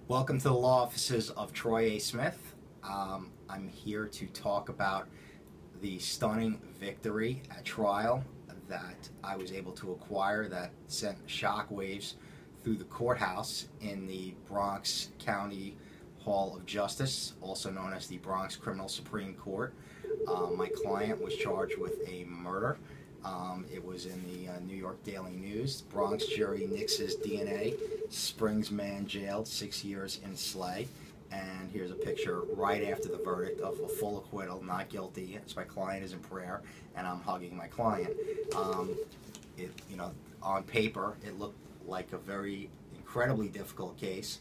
Welcome to the law offices of Troy A. Smith. I'm here to talk about the stunning victory at trial that I was able to acquire that sent shockwaves through the courthouse in the Bronx County Hall of Justice, also known as the Bronx Criminal Supreme Court. My client was charged with a murder. It was in the New York Daily News. Bronx jury nixes DNA. Springs man jailed 6 years in Slay. And here's a picture right after the verdict of a full acquittal, not guilty. As my client is in prayer, and I'm hugging my client. On paper, it looked like a very incredibly difficult case.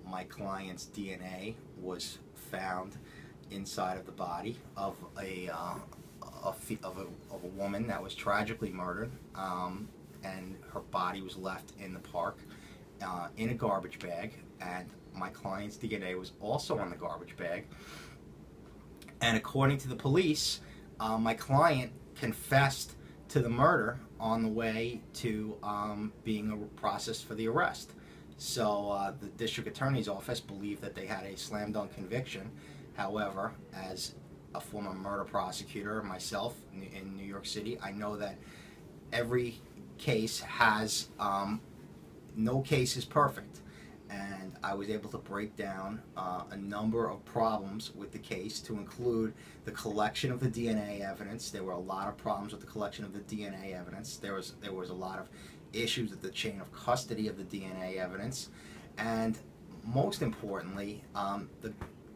My client's DNA was found inside of the body of a woman that was tragically murdered, and her body was left in the park in a garbage bag, and my client's DNA was also on the garbage bag. And according to the police, my client confessed to the murder on the way to being processed for the arrest. So the district attorney's office believed that they had a slam dunk conviction. However, as a former murder prosecutor myself in New York City, I know that every case has, no case is perfect. And I was able to break down a number of problems with the case, to include the collection of the DNA evidence. There were a lot of problems with the collection of the DNA evidence. There was a lot of issues with the chain of custody of the DNA evidence. And most importantly,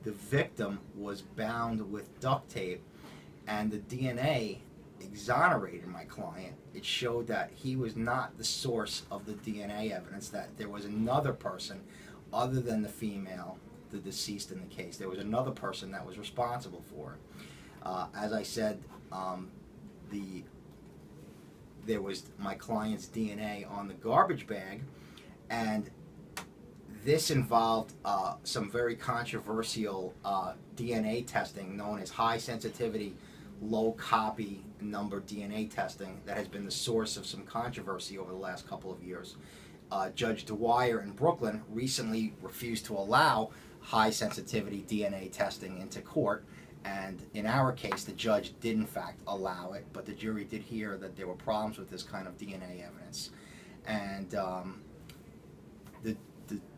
the victim was bound with duct tape, and the DNA exonerated my client. It showed that he was not the source of the DNA evidence, that there was another person other than the female, the deceased in the case. There was another person that was responsible for it. As I said, there was my client's DNA on the garbage bag, and this involved some very controversial DNA testing known as high sensitivity, low copy number DNA testing that has been the source of some controversy over the last couple of years. Judge Dwyer in Brooklyn recently refused to allow high sensitivity DNA testing into court, and in our case the judge did in fact allow it, but the jury did hear that there were problems with this kind of DNA evidence. And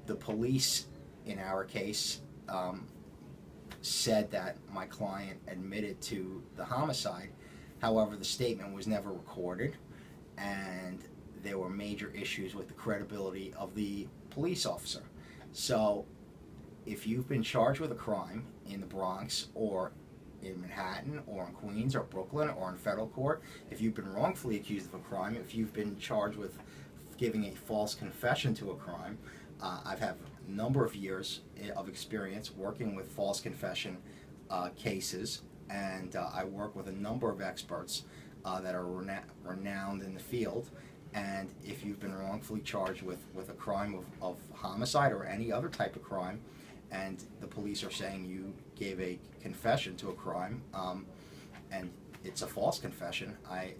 the police in our case said that my client admitted to the homicide. However, the statement was never recorded, and there were major issues with the credibility of the police officer. So if you've been charged with a crime in the Bronx or in Manhattan or in Queens or Brooklyn or in federal court, if you've been wrongfully accused of a crime, if you've been charged with giving a false confession to a crime, I've had a number of years of experience working with false confession cases, and I work with a number of experts that are renowned in the field. And if you've been wrongfully charged with a crime of homicide or any other type of crime, and the police are saying you gave a confession to a crime, and it's a false confession, I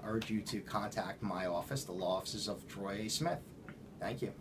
urge you to contact my office, the law offices of Troy A. Smith. Thank you.